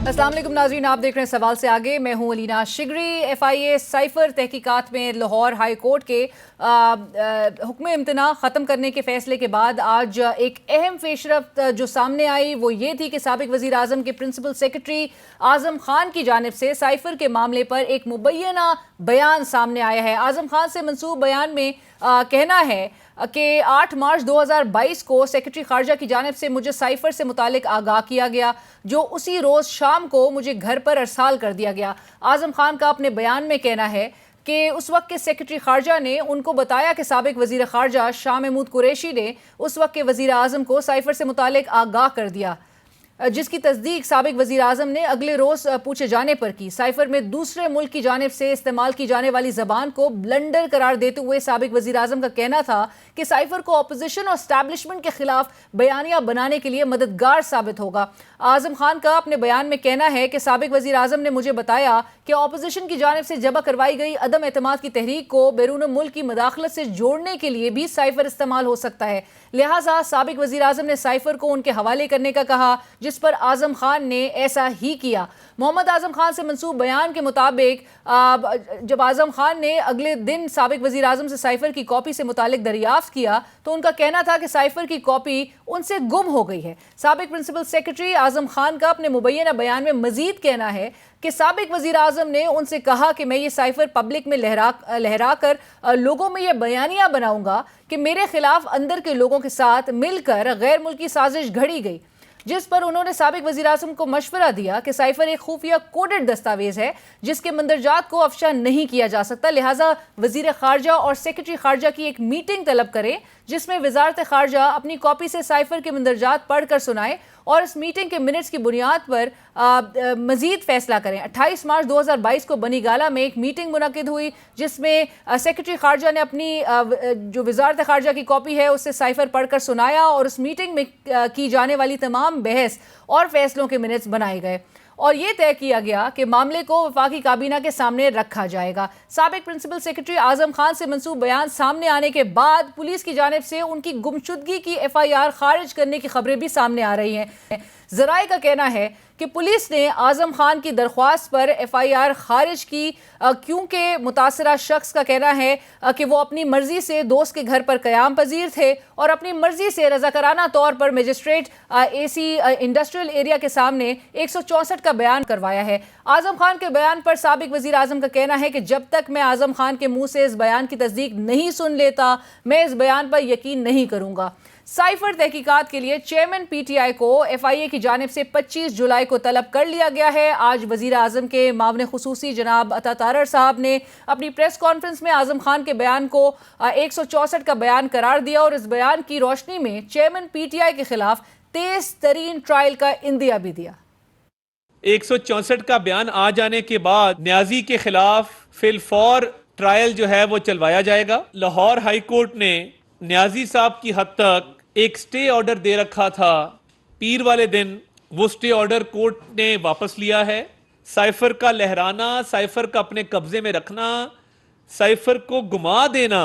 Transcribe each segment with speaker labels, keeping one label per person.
Speaker 1: السلام علیکم ناظرین، آپ دیکھ رہے ہیں سوال سے آگے. میں ہوں علینا شگری. FIA سائفر تحقیقات میں لاہور ہائی کورٹ کے حکم امتناع ختم کرنے کے فیصلے کے بعد آج ایک اہم پیشرفت جو سامنے آئی وہ یہ تھی کہ سابق وزیر اعظم کے پرنسپل سیکرٹری اعظم خان کی جانب سے سائفر کے معاملے پر ایک مبینہ بیان سامنے آیا ہے. اعظم خان سے منسوب بیان میں کہنا ہے کہ 8 مارچ 2022 کو سیکرٹری خارجہ کی جانب سے مجھے سائفر سے متعلق آگاہ کیا گیا جو اسی روز شام کو مجھے گھر پر ارسال کر دیا گیا. اعظم خان کا اپنے بیان میں کہنا ہے کہ اس وقت کے سیکرٹری خارجہ نے ان کو بتایا کہ سابق وزیر خارجہ شاہ محمود قریشی نے اس وقت کے وزیر اعظم کو سائفر سے متعلق آگاہ کر دیا، جس کی تصدیق سابق وزیر اعظم نے اگلے روز پوچھے جانے پر کی. سائفر میں دوسرے ملک کی جانب سے استعمال کی جانے والی زبان کو بلنڈر قرار دیتے ہوئے سابق وزیر اعظم کا کہنا تھا کہ سائفر کو اپوزیشن اور اسٹیبلشمنٹ کے خلاف بیانیہ بنانے کے لیے مددگار ثابت ہوگا. اعظم خان کا اپنے بیان میں کہنا ہے کہ سابق وزیر اعظم نے مجھے بتایا کہ اپوزیشن کی جانب سے جمع کروائی گئی عدم اعتماد کی تحریک کو بیرون ملک کی مداخلت سے جوڑنے کے لیے بھی سائفر استعمال ہو سکتا ہے، لہٰذا سابق وزیر اعظم نے سائفر کو ان کے حوالے کرنے کا کہا، جس پر اعظم خان نے ایسا ہی کیا. محمد اعظم خان سے منسوب بیان کے مطابق جب اعظم خان نے اگلے دن سابق وزیر اعظم سے سائفر کی کاپی سے متعلق دریافت کیا تو ان کا کہنا تھا کہ سائفر کی کاپی ان سے گم ہو گئی ہے. سابق پرنسپل سیکرٹری اعظم خان کا اپنے مبینہ بیان میں مزید کہنا ہے کہ سابق وزیر اعظم نے ان سے کہا کہ میں یہ سائفر پبلک میں لہرا کر لوگوں میں یہ بیانیہ بناؤں گا کہ میرے خلاف اندر کے لوگوں کے ساتھ مل کر غیر ملکی سازش گھڑی گئی، جس پر انہوں نے سابق وزیر اعظم کو مشورہ دیا کہ سائفر ایک خفیہ کوڈڈ دستاویز ہے جس کے مندرجات کو افشا نہیں کیا جا سکتا، لہٰذا وزیر خارجہ اور سیکرٹری خارجہ کی ایک میٹنگ طلب کریں جس میں وزارت خارجہ اپنی کاپی سے سائفر کے مندرجات پڑھ کر سنائے اور اس میٹنگ کے منٹس کی بنیاد پر مزید فیصلہ کریں. 28 مارچ 2022 کو بنی گالہ میں ایک میٹنگ منعقد ہوئی جس میں سیکرٹری خارجہ نے اپنی جو وزارت خارجہ کی کاپی ہے اس سے سائفر پڑھ کر سنایا اور اس میٹنگ میں کی جانے والی تمام بحث اور فیصلوں کے منٹس بنائے گئے اور یہ طے کیا گیا کہ معاملے کو وفاقی کابینہ کے سامنے رکھا جائے گا. سابق پرنسپل سیکرٹری اعظم خان سے منسوب بیان سامنے آنے کے بعد پولیس کی جانب سے ان کی گمشدگی کی FIR خارج کرنے کی خبریں بھی سامنے آ رہی ہیں. ذرائع کا کہنا ہے کہ پولیس نے اعظم خان کی درخواست پر FIR خارج کی کیونکہ متاثرہ شخص کا کہنا ہے کہ وہ اپنی مرضی سے دوست کے گھر پر قیام پذیر تھے اور اپنی مرضی سے رضاکارانہ طور پر مجسٹریٹ AC انڈسٹریل ایریا کے سامنے 164 کا بیان کروایا ہے. اعظم خان کے بیان پر سابق وزیر اعظم کا کہنا ہے کہ جب تک میں اعظم خان کے منہ سے اس بیان کی تصدیق نہیں سن لیتا میں اس بیان پر یقین نہیں کروں گا. سائفر تحقیقات کے لیے چیئرمین PTI کو FIA کی جانب سے 25 جولائی کو طلب کر لیا گیا ہے. آج وزیر اعظم کے معاون خصوصی جناب عطا تارڑ صاحب نے اپنی پریس کانفرنس میں اعظم خان کے بیان کو 164 کا بیان قرار دیا اور اس بیان کی روشنی میں چیئرمین PTI کے خلاف تیز ترین ٹرائل کا اندیہ بھی دیا.
Speaker 2: 164 کا بیان آ جانے کے بعد نیازی کے خلاف فی الفور ٹرائل جو ہے وہ چلوایا جائے گا. لاہور ہائی کورٹ نے نیازی صاحب کی حد تک ایک سٹے آرڈر دے رکھا تھا، پیر والے دن وہ سٹے آرڈر کورٹ نے واپس لیا ہے. سائفر کا لہرانا، سائفر کا اپنے قبضے میں رکھنا، سائفر کو گما دینا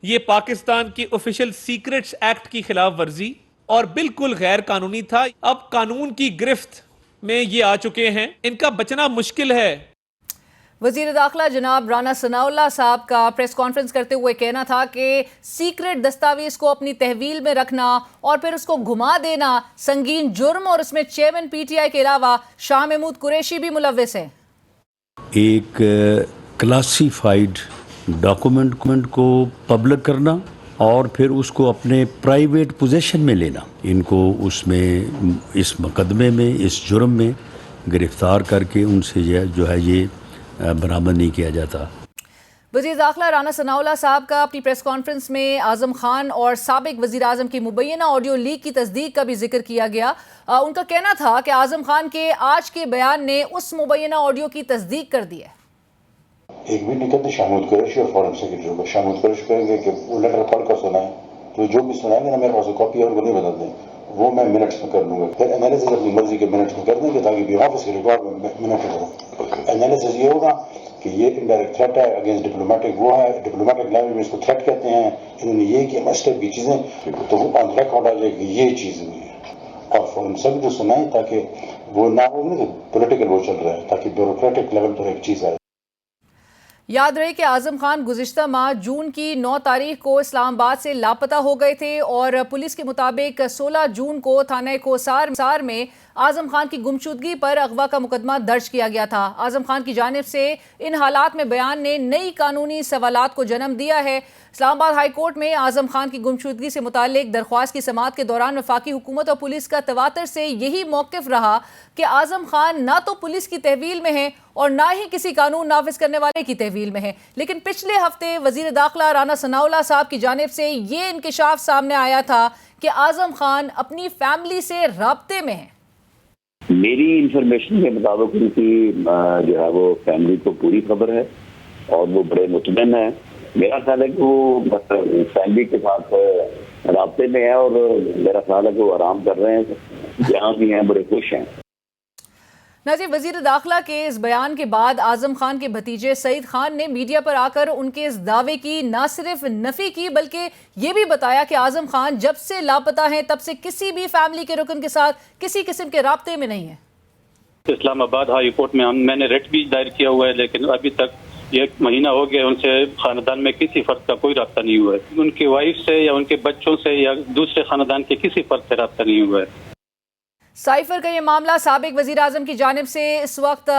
Speaker 2: یہ پاکستان کی آفیشل سیکرٹس ایکٹ کی خلاف ورزی اور بالکل غیر قانونی تھا. اب قانون کی گرفت میں یہ آ چکے ہیں، ان کا بچنا مشکل ہے.
Speaker 1: وزیر داخلہ جناب رانا ثناء اللہ صاحب کا پریس کانفرنس کرتے ہوئے کہنا تھا کہ سیکرٹ دستاویز کو اپنی تحویل میں رکھنا اور پھر اس کو گھما دینا سنگین جرم اور اس میں چیئرمین PTI کے علاوہ شاہ محمود قریشی بھی ملوث ہے.
Speaker 3: ایک کلاسیفائیڈ ڈاکومنٹ کو پبلک کرنا اور پھر اس کو اپنے پرائیویٹ پوزیشن میں لینا، ان کو اس میں اس مقدمے میں اس جرم میں گرفتار کر کے ان سے جو ہے یہ برآمد نہیں کیا جاتا.
Speaker 1: وزیر داخلہ رانا ثناء اللہ صاحب کا اپنی پریس کانفرنس میں اعظم خان اور سابق وزیر اعظم کی مبینہ آڈیو لیک کی تصدیق کا بھی ذکر کیا گیا. ان کا کہنا تھا کہ اعظم خان کے آج کے بیان نے اس مبینہ آڈیو کی تصدیق کر دی ہے.
Speaker 4: ایک بھی نہیں کہتے شاہ محمود قریشی اور فارن سیکرٹری کو. شاہ محمود قریشی کہیں گے کہ وہ لیٹر پڑھ کر سنائیں، تو جو بھی سنائیں گے نا میرے پاس کاپی اور وہ نہیں بدل دیں، وہ میں منٹس میں کر لوں گا. پھر انالیسس اپنی مرضی کے منٹس میں کر دیں گے تاکہ بھی آفس کے ریکارڈ میں منٹ کروں. انالیسس یہ ہوگا کہ یہ انڈائریکٹ تھریٹ ہے اگینسٹ ڈپلومیٹک، وہ ہے ڈپلومیٹک لینگویج میں اس کو تھریٹ کہتے ہیں. انہوں نے یہ کیا مسٹر کی چیزیں تو وہ آن ریکارڈ آ جائے کہ یہ چیز ہوئی ہے اور فوراً سب کو سنائیں تاکہ وہ نہ ہو کہ پولیٹیکل وہ چل رہا ہے تاکہ بیوروکریٹک لیول پر ایک چیز آئے.
Speaker 1: یاد رہے کہ اعظم خان گزشتہ ماہ جون کی 9 تاریخ کو اسلام آباد سے لاپتہ ہو گئے تھے اور پولیس کے مطابق 16 جون کو تھانہ کوسار میں اعظم خان کی گمشدگی پر اغوا کا مقدمہ درج کیا گیا تھا. اعظم خان کی جانب سے ان حالات میں بیان نے نئی قانونی سوالات کو جنم دیا ہے. اسلام آباد ہائی کورٹ میں اعظم خان کی گمشدگی سے متعلق درخواست کی سماعت کے دوران وفاقی حکومت اور پولیس کا تواتر سے یہی موقف رہا کہ اعظم خان نہ تو پولیس کی تحویل میں ہیں اور نہ ہی کسی قانون نافذ کرنے والے کی تحویل میں ہیں. لیکن پچھلے ہفتے وزیر داخلہ رانا ثناءاللہ صاحب کی جانب سے یہ انکشاف سامنے آیا تھا کہ اعظم خان اپنی فیملی سے رابطے میں ہیں.
Speaker 5: میری انفارمیشن کے مطابق ان کی جو ہے وہ فیملی کو پوری خبر ہے اور وہ بڑے مطمئن ہیں. میرا خیال ہے کہ وہ فیملی کے ساتھ رابطے میں ہے اور میرا خیال ہے کہ وہ آرام کر رہے ہیں، جہاں بھی ہیں بڑے خوش ہیں.
Speaker 1: ناظرین، وزیر داخلہ کے اس بیان کے بعد اعظم خان کے بھتیجے سعید خان نے میڈیا پر آ کر ان کے اس دعوے کی نہ صرف نفی کی بلکہ یہ بھی بتایا کہ اعظم خان جب سے لاپتہ ہیں تب سے کسی بھی فیملی کے رکن کے ساتھ کسی قسم کے رابطے میں نہیں ہیں.
Speaker 6: اسلام آباد ہائی کورٹ میں نے ریٹ بھی دائر کیا ہوا ہے، لیکن ابھی تک 1 مہینہ ہو گیا ان سے خاندان میں کسی فرد کا کوئی رابطہ نہیں ہوا ہے. ان کی وائف سے یا ان کے بچوں سے یا دوسرے خاندان کے کسی فرد سے رابطہ نہیں ہوا ہے.
Speaker 1: سائفر کا یہ معاملہ سابق وزیر اعظم کی جانب سے اس وقت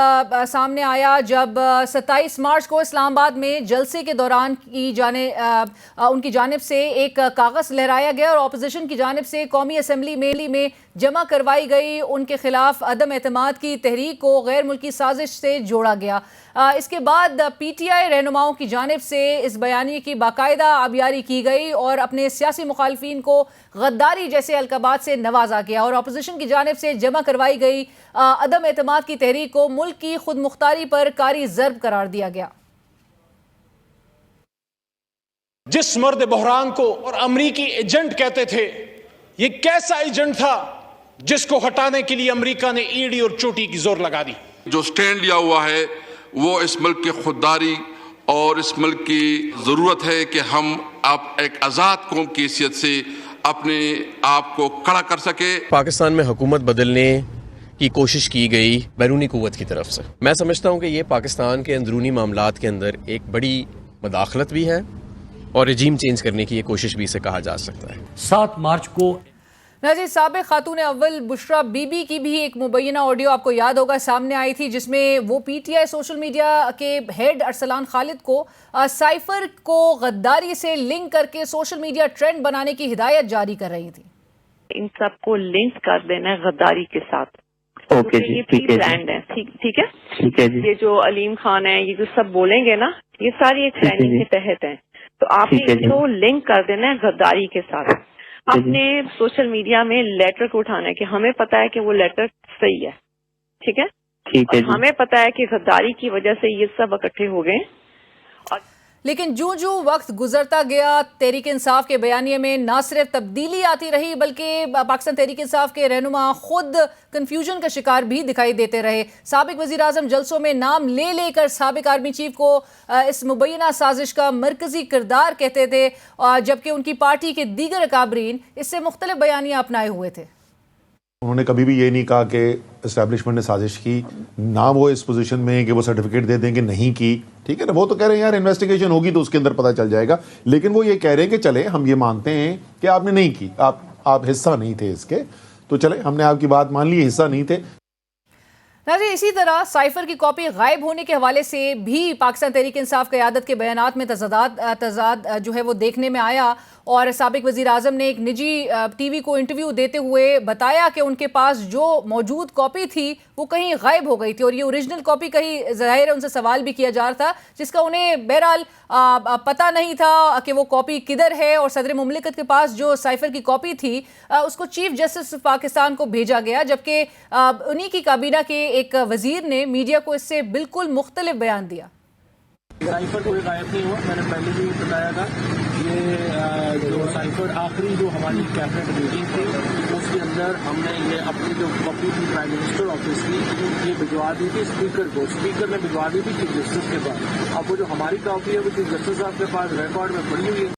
Speaker 1: سامنے آیا جب 27 مارچ کو اسلام آباد میں جلسے کے دوران ان کی جانب سے ایک کاغذ لہرایا گیا اور اپوزیشن کی جانب سے قومی اسمبلی میں جمع کروائی گئی ان کے خلاف عدم اعتماد کی تحریک کو غیر ملکی سازش سے جوڑا گیا. اس کے بعد پی ٹی آئی رہنماؤں کی جانب سے اس بیانیے کی باقاعدہ آبیاری کی گئی اور اپنے سیاسی مخالفین کو غداری جیسے القابات سے نوازا گیا اور اپوزیشن کی جانب سے جمع کروائی گئی عدم اعتماد کی تحریک کو ملک کی خود مختاری پر کاری ضرب قرار دیا گیا.
Speaker 7: جس مرد بحران کو اور امریکی ایجنٹ کہتے تھے، یہ کیسا ایجنٹ تھا جس کو ہٹانے کے لیے امریکہ نے ایڑی اور چوٹی کی زور لگا دی.
Speaker 8: جو سٹینڈ لیا ہوا ہے وہ اس ملک کی خودداری اور اس ملک کی ضرورت ہے کہ ہم اب ایک آزاد قوم کی حیثیت سے اپنے آپ کو کھڑا کر سکے.
Speaker 9: پاکستان میں حکومت بدلنے کی کوشش کی گئی بیرونی قوت کی طرف سے. میں سمجھتا ہوں کہ یہ پاکستان کے اندرونی معاملات کے اندر ایک بڑی مداخلت بھی ہے اور رجیم چینج کرنے کی یہ کوشش بھی اسے کہا جا سکتا ہے.
Speaker 10: 7 مارچ کو
Speaker 1: ناظرین، سابق خاتون اول بشرا بی بی کی بھی ایک مبینہ آڈیو آپ کو یاد ہوگا سامنے آئی تھی جس میں وہ P T I social media کے ہیڈ ارسلان خالد کو سائفر کو غداری سے لنک کر کے سوشل میڈیا ٹرینڈ بنانے کی ہدایت جاری کر رہی تھی.
Speaker 11: ان سب کو لنک کر دینا ہے غداری کے ساتھ.
Speaker 5: اوکے جی، ٹھیک ہے
Speaker 11: ٹھیک ہے جی. یہ جو علیم خان ہے، یہ جو سب بولیں گے نا، یہ ساری ایک پلاننگ کے تحت ہیں. تو آپ نے اس کو لنک کر دینا ہے غداری کے ساتھ. اپنے سوشل میڈیا میں لیٹر کو اٹھانا ہے کہ ہمیں پتا ہے کہ وہ لیٹر صحیح ہے، ٹھیک ہے، ہمیں پتا ہے کہ غداری کی وجہ سے یہ سب اکٹھے ہو گئے.
Speaker 1: لیکن جو وقت گزرتا گیا تحریک انصاف کے بیانیے میں نہ صرف تبدیلی آتی رہی بلکہ پاکستان تحریک انصاف کے رہنما خود کنفیوژن کا شکار بھی دکھائی دیتے رہے. سابق وزیر اعظم جلسوں میں نام لے کر سابق آرمی چیف کو اس مبینہ سازش کا مرکزی کردار کہتے تھے جبکہ ان کی پارٹی کے دیگر اکابرین اس سے مختلف بیانیاں اپنائے ہوئے تھے.
Speaker 12: انہوں نے کبھی بھی یہ نہیں کہا کہ اسٹیبلشمنٹ نے سازش کی، نہ وہ اس پوزیشن میں کہ وہ سرٹیفکیٹ دے دیں کہ نہیں کی. ٹھیک ہے نا، وہ تو کہہ رہے ہیں یار انویسٹیگیشن ہوگی تو اس کے اندر پتہ چل جائے گا، لیکن وہ یہ کہہ رہے ہیں کہ چلے ہم یہ مانتے ہیں کہ آپ نے نہیں کی، آپ حصہ نہیں تھے اس کے، تو چلے ہم نے آپ کی بات مان لی، حصہ نہیں تھے.
Speaker 1: ناظرین، اسی طرح سائفر کی کاپی غائب ہونے کے حوالے سے بھی پاکستان تحریک انصاف قیادت کے بیانات میں تضاد جو ہے وہ دیکھنے میں آیا اور سابق وزیر اعظم نے ایک نجی ٹی وی کو انٹرویو دیتے ہوئے بتایا کہ ان کے پاس جو موجود کاپی تھی وہ کہیں غائب ہو گئی تھی اور یہ اوریجنل کاپی کہیں ظاہر ہے ان سے سوال بھی کیا جا رہا تھا جس کا انہیں بہرحال پتہ نہیں تھا کہ وہ کاپی کدھر ہے. اور صدر مملکت کے پاس جو سائفر کی کاپی تھی اس کو چیف جسٹس پاکستان کو بھیجا گیا جبکہ انہی کی کابینہ کے ایک وزیر نے میڈیا کو اس سے بالکل مختلف بیان دیا.
Speaker 10: سائفر کوئی غائب نہیں ہوا، میں نے پہلے بھی بتایا تھا. یہ جو سائفر آخری جو ہماری کیبنٹ میٹنگ تھی اس کے اندر ہم نے یہ اپنی جو کاپی تھی پرائم منسٹر آفس کی یہ بھجوا دی تھی اسپیکر کو، اسپیکر نے بھجوا دی تھی چیف جسٹس کے پاس. اب وہ جو ہماری کاپی ہے وہ چیف جسٹس صاحب کے پاس ریکارڈ میں پڑی ہوئی ہے.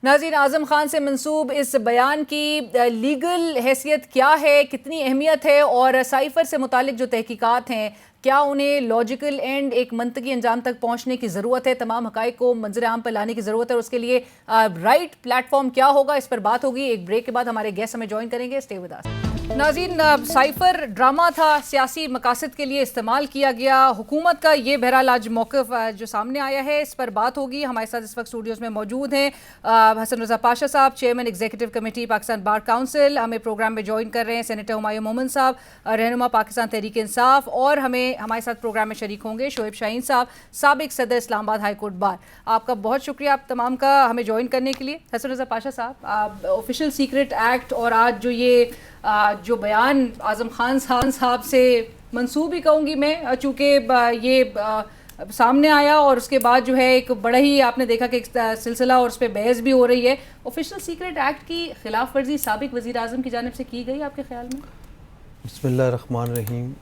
Speaker 1: ناظرین، اعظم خان سے منسوب اس بیان کی لیگل حیثیت کیا ہے، کتنی اہمیت ہے، اور سائفر سے متعلق جو تحقیقات ہیں کیا انہیں لاجیکل اینڈ ایک منطقی انجام تک پہنچنے کی ضرورت ہے، تمام حقائق کو منظر عام پر لانے کی ضرورت ہے، اور اس کے لیے رائٹ پلیٹ فارم کیا ہوگا، اس پر بات ہوگی۔ ایک بریک کے بعد ہمارے گیسٹ ہمیں جوائن کریں گے، اسٹے ود اس۔ ناظرین، سائفر ڈرامہ تھا، سیاسی مقاصد کے لیے استعمال کیا گیا، حکومت کا یہ بہرحال آج موقف جو سامنے آیا ہے اس پر بات ہوگی۔ ہمارے ساتھ اس وقت اسٹوڈیوز میں موجود ہیں حسن رضا پاشا صاحب، chairman executive committee Pakistan bar council, ہمیں پروگرام میں جوائن کر رہے ہیں سینیٹر ہمایوں مومن صاحب، رہنما پاکستان تحریک انصاف، اور ہمارے ساتھ پروگرام میں شریک ہوں گے شعیب شاہین صاحب، سابق صدر اسلام آباد ہائی کورٹ بار۔ آپ کا بہت شکریہ آپ تمام کا ہمیں جوائن کرنے کے لیے۔ حسن رضا پاشا صاحب، آفیشیل سیکرٹ ایکٹ اور آج جو بیان اعظم خان صاحب سے منسوب ہی کہوں گی میں، چونکہ یہ سامنے آیا اور اس کے بعد جو ہے ایک بڑا ہی آپ نے دیکھا کہ ایک سلسلہ اور اس پہ بحث بھی ہو رہی ہے، آفیشیل سیکرٹ ایکٹ کی خلاف ورزی سابق وزیر اعظم کی جانب سے کی گئی آپ کے خیال میں؟
Speaker 13: بسم اللہ الرحمن الرحیم۔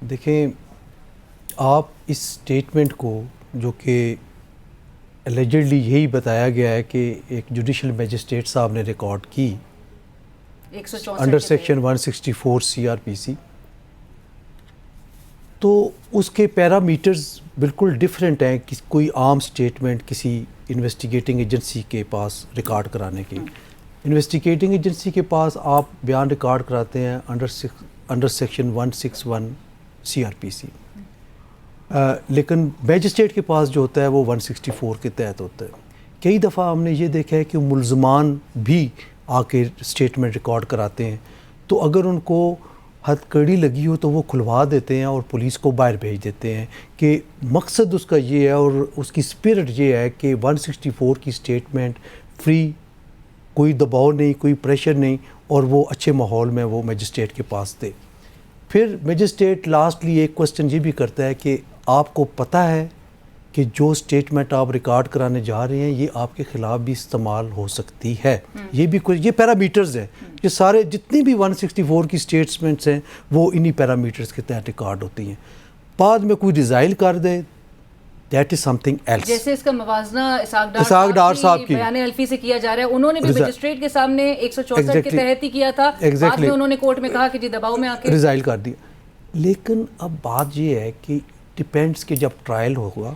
Speaker 13: دیکھیں، آپ اس سٹیٹمنٹ کو جو کہ الیجڈلی یہی بتایا گیا ہے کہ ایک جوڈیشل میجسٹریٹ صاحب نے ریکارڈ کی انڈر سیکشن 164 CRPC، تو اس کے پیرامیٹرز بالکل ڈیفرنٹ ہیں کوئی عام سٹیٹمنٹ کسی انویسٹیگیٹنگ ایجنسی کے پاس ریکارڈ کرانے کے۔ انویسٹیگیٹنگ ایجنسی کے پاس آپ بیان ریکارڈ کراتے ہیں انڈر سیکشن 161 CRPC، لیکن میجسٹریٹ کے پاس جو ہوتا ہے وہ 164 کے تحت ہوتا ہے۔ کئی دفعہ ہم نے یہ دیکھا ہے کہ ملزمان بھی آ کے اسٹیٹمنٹ ریکارڈ کراتے ہیں، تو اگر ان کو ہتھ کڑی لگی ہو تو وہ کھلوا دیتے ہیں اور پولیس کو باہر بھیج دیتے ہیں کہ مقصد اس کا یہ ہے اور اس کی اسپرٹ یہ ہے کہ 164 کی اسٹیٹمنٹ فری، کوئی دباؤ نہیں، کوئی پریشر نہیں، اور وہ اچھے ماحول میں وہ میجسٹریٹ کے پاس دے۔ پھر میجسٹریٹ لاسٹلی ایک کوسچن یہ بھی کرتا ہے کہ آپ کو پتہ ہے کہ جو سٹیٹمنٹ آپ ریکارڈ کرانے جا رہے ہیں یہ آپ کے خلاف بھی استعمال ہو سکتی ہے۔ یہ بھی کوئی یہ پیرامیٹرز ہیں، یہ سارے جتنی بھی 164 کی سٹیٹمنٹس ہیں وہ انہی پیرامیٹرز کے تحت ریکارڈ ہوتی ہیں۔ بعد میں کوئی ریزائل کر دے، that is something else.
Speaker 1: جیسے اس کا موازنہ اسحاق ڈار صاحب کی بیان الفی سے کیا جا رہا ہے، انہوں نے بھی میجسٹریٹ کے سامنے 164 کے تحت ہی کیا تھا، بعد میں انہوں نے کورٹ میں کہا کہ جی دباؤ میں آ کے
Speaker 13: ریزائل کر دیا۔ لیکن اب بات یہ ہے کہ ڈیپینڈس کہ جب ٹرائل ہوگا،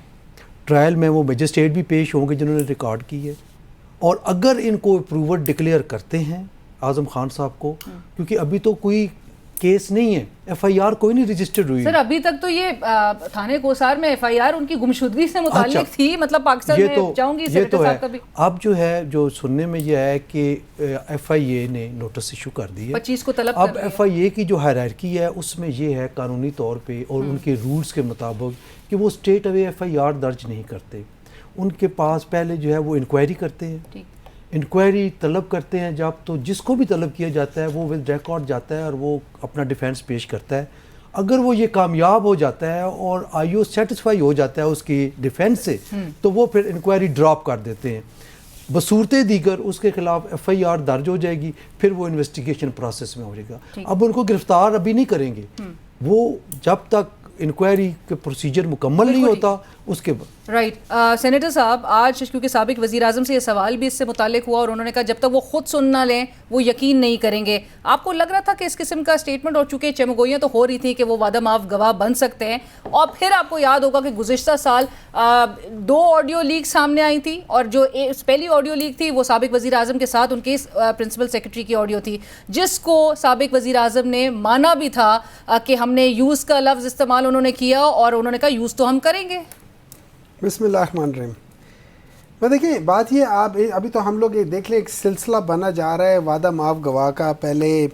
Speaker 13: ٹرائل میں وہ میجسٹریٹ بھی پیش ہوں گے جنہوں نے ریکارڈ کی ہے، اور اگر ان کو اپروور ڈکلیئر کرتے ہیں اعظم خان صاحب کو، کیونکہ ابھی تو کوئی کیس نہیں ہے، FIR کوئی نہیں رجسٹرڈ ہوئی
Speaker 1: سر، ابھی تک تو یہ تھانے کوسار میں FIR ان کی گمشدگی سے متعلق تھی، مطلب پاکستان میں جاؤں گی سینیٹر صاحب کا بھی
Speaker 13: اب جو ہے جو سننے میں یہ ہے کہ FIA نے نوٹس ایشو کر دی ہے
Speaker 1: 25 کو طلب
Speaker 13: اب FIA کی جو ہائرارکی ہے اس میں یہ ہے قانونی طور پہ اور ان کے رولز کے مطابق کہ وہ اسٹیٹ اوے FIR درج نہیں کرتے، ان کے پاس پہلے جو ہے وہ انکوائری کرتے ہیں، انکوائری طلب کرتے ہیں، جب تو جس کو بھی طلب کیا جاتا ہے وہ ود ریکارڈ جاتا ہے اور وہ اپنا ڈیفینس پیش کرتا ہے۔ اگر وہ یہ کامیاب ہو جاتا ہے اور IO سیٹسفائی ہو جاتا ہے اس کی ڈیفینس سے، تو وہ پھر انکوائری ڈراپ کر دیتے ہیں، بصورت دیگر اس کے خلاف FIR درج ہو جائے گی، پھر وہ انویسٹیگیشن پروسیس میں ہو جائے گا۔ اب ان کو گرفتار ابھی نہیں کریں گے، وہ جب تک انکوائری کے پروسیجر مکمل نہیں ہوتا اس کے بعد۔
Speaker 1: رائٹ، سینیٹر صاحب، آج کیونکہ سابق وزیر اعظم سے یہ سوال بھی اس سے متعلق ہوا اور انہوں نے کہا جب تک وہ خود سن نہ لیں وہ یقین نہیں کریں گے، آپ کو لگ رہا تھا کہ اس قسم کا اسٹیٹمنٹ، اور چونکہ چمگوئیاں تو ہو رہی تھیں کہ وہ وعدہ معاف گواہ بن سکتے ہیں، اور پھر آپ کو یاد ہوگا کہ گزشتہ سال 2 آڈیو لیک سامنے آئی تھی، اور جو پہلی آڈیو لیک تھی وہ سابق وزیر اعظم کے ساتھ ان کے پرنسپل سیکرٹری کی آڈیو تھی، جس کو سابق وزیر اعظم نے مانا بھی تھا کہ ہم نے یوز کا لفظ استعمال انہوں نے کیا، اور انہوں نے کہا یوز تو ہم کریں گے۔
Speaker 14: بسم اللہ الرحمن الرحیم۔ میں دیکھیں بات یہ، آپ ابھی تو ہم لوگ دیکھ لیں ایک سلسلہ بنا جا رہا ہے وعدہ معاف گواہ کا۔ پہلے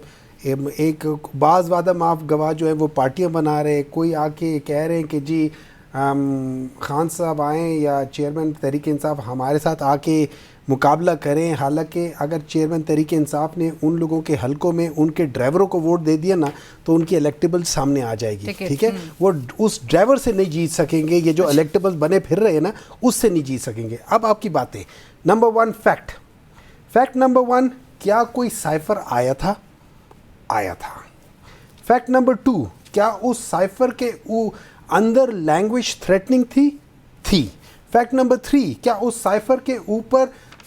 Speaker 14: ایک بعض وعدہ معاف گواہ جو ہے وہ پارٹیاں بنا رہے، کوئی آ کے کہہ رہے ہیں کہ جی خان صاحب آئیں یا چیئرمین تحریک انصاف ہمارے ساتھ آ کے مقابلہ کریں، حالانکہ اگر چیئرمین تحریک انصاف نے ان لوگوں کے حلقوں میں ان کے ڈرائیوروں کو ووٹ دے دیا نا تو ان کی الیکٹیبل سامنے آ جائے گی، ٹھیک ہے؟ وہ اس ڈرائیور سے نہیں جیت سکیں گے، یہ جو الیکٹیبل بنے پھر رہے ہیں نا اس سے نہیں جیت سکیں گے۔ اب آپ کی باتیں، نمبر 1 فیکٹ نمبر 1، کیا کوئی سائفر آیا تھا؟ آیا تھا۔ فیکٹ نمبر 2، کیا اس سائفر کے اندر لینگویج تھریٹننگ تھی؟ تھی۔ فیکٹ نمبر 3، کیا اس سائفر کے اوپر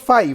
Speaker 14: 5,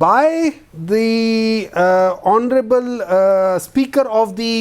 Speaker 14: by the honorable speaker of the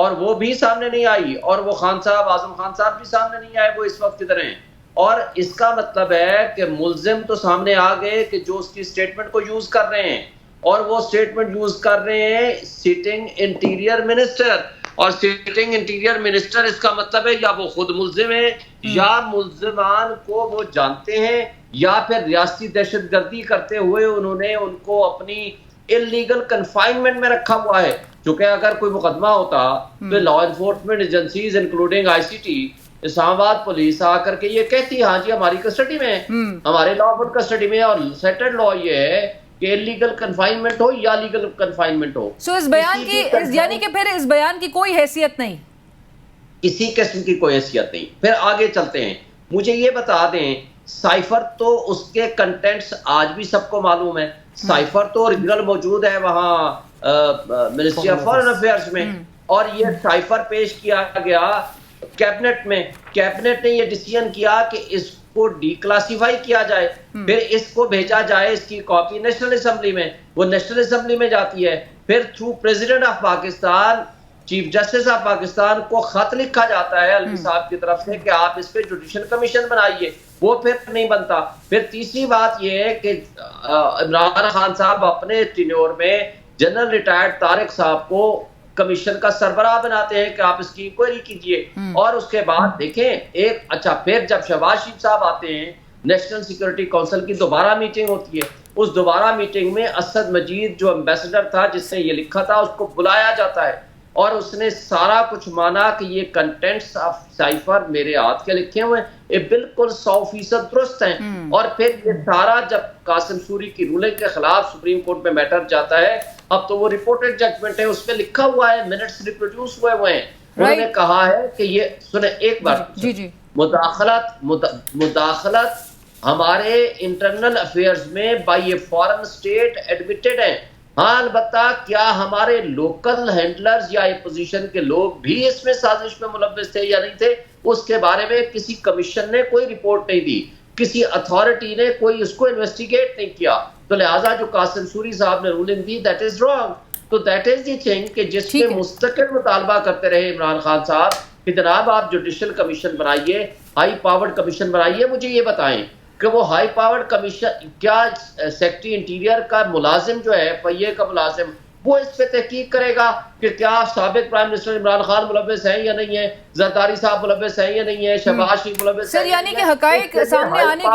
Speaker 15: اور وہ بھی سامنے نہیں آئی, اور وہ خان صاحب, اعظم خان صاحب بھی سامنے نہیں آئے, وہ اس وقت ادھر ہیں. اور اس کا مطلب ہے کہ ملزم تو سامنے آ گئے کہ جو اس کی اسٹیٹمنٹ کو یوز کر رہے ہیں, اور وہ اسٹیٹمنٹ یوز کر رہے ہیں سٹنگ انٹیریئر منسٹر. اور سٹنگ انٹیریئر منسٹر اس کا مطلب ہے یا وہ خود ملزم ہیں, یا ملزمان کو وہ جانتے ہیں, یا پھر ریاستی دہشت گردی کرتے ہوئے انہوں نے ان کو اپنی انلیگل کنفائنمنٹ میں رکھا ہوا ہے. چونکہ اگر کوئی مقدمہ ہوتا تو لا انفورسمنٹ ایجنسیز انکلوڈنگ آئی سی ٹی, اسلام آباد پولیس آ کر کے یہ کہتی ہاں جی ہماری کسٹڈی میں ہے, ہمارے لا بورڈ کسٹڈی میں, اور سیٹلڈ لا یہ ہے کہ لیگل کنفائنمنٹ ہو یا لیگل کنفائنمنٹ ہو.
Speaker 1: سو اس بیان کی یعنی کہ پھر اس بیان کی کوئی حیثیت نہیں,
Speaker 15: کسی قسم کی کوئی حیثیت نہیں. پھر آگے چلتے ہیں. مجھے یہ بتا دیں, سائفر تو اس کے کنٹینٹس آج بھی سب کو معلوم ہے. سائفر تو اوریجنل موجود ہے وہاں منسٹری آف فارن افیئرس میں, اور یہ سائفر پیش کیا گیا کیبنٹ میں. کیبنٹ نے یہ ڈیسیژن کیا کہ اس کو ڈی کلاسیفائی کیا جائے, پھر اس کو بھیجا جائے اس کی کاپی نیشنل اسمبلی میں, وہ نیشنل اسمبلی میں جاتی ہے, پھر through president of Pakistan, chief justice of Pakistan کو خط لکھا جاتا ہے الوی صاحب کی طرف سے کہ آپ اس پہ جوڈیشل کمیشن بنائیے, وہ پھر نہیں بنتا. پھر تیسری بات یہ ہے کہ عمران خان صاحب اپنے ٹینیور میں جنرل ریٹائرڈ طارق صاحب کو کمیشن کا سربراہ بناتے ہیں کہ آپ اس کی انکوائری کیجئے. اور اس کے بعد دیکھیں اچھا پھر جب شہباز شریف صاحب آتے ہیں, نیشنل سیکورٹی کونسل کی دوبارہ میٹنگ ہوتی ہے. اس دوبارہ میٹنگ میں اسد مجید جو ایمبیسڈر تھا جس نے یہ لکھا تھا اس کو بلایا جاتا ہے, اور اس نے سارا کچھ مانا کہ یہ کنٹینٹس آف سائفر میرے ہاتھ کے لکھے ہوئے ہیں, یہ بالکل 100% درست ہیں. اور پھر یہ سارا جب قاسم سوری کی رولنگ کے خلاف سپریم کورٹ میں میٹر جاتا ہے, اب تو وہ رپورٹڈ ججمنٹ ہے, اس پہ لکھا ہوا ہے, منٹس ریپروڈیوس ہوئے ہیں. انہوں نے کہا ہے کہ یہ سنیں ایک بار, مداخلت ہمارے انٹرنل افیئرز میں by a foreign state admitted ہیں. ہاں البتہ کیا ہمارے لوکل ہینڈلرز یا اپوزیشن کے لوگ بھی اس میں سازش میں ملوث تھے یا نہیں تھے, اس کے بارے میں کسی کمیشن نے کوئی رپورٹ نہیں دی, کسی اتھارٹی نے کوئی اس کو انویسٹیگیٹ نہیں کیا. تو لہٰذا جو قاسم سوری صاحب نے رولنگ دی دیٹ از رانگ. تو دیٹ از دی تھنگ کہ جس میں مستقل مطالبہ کرتے رہے عمران خان صاحب کہ جناب آپ جوڈیشل کمیشن بنائیے, ہائی پاورڈ کمیشن بنائیے. مجھے یہ بتائیں کہ وہ ہائی پاورڈ کمیشن, کیا سیکرٹری انٹیریئر کا ملازم جو ہے, پہیے کا ملازم, وہ اس پہ تحقیق کرے گا کہ کیا سابق پرائم منسٹر عمران خان ملوث ہیں یا نہیں ہیں, زرداری صاحب ملوث ہیں یا نہیں ہیں, شہباز شریف ملوث ہیں.
Speaker 1: سر یعنی کہ حقائق سامنے آنے کے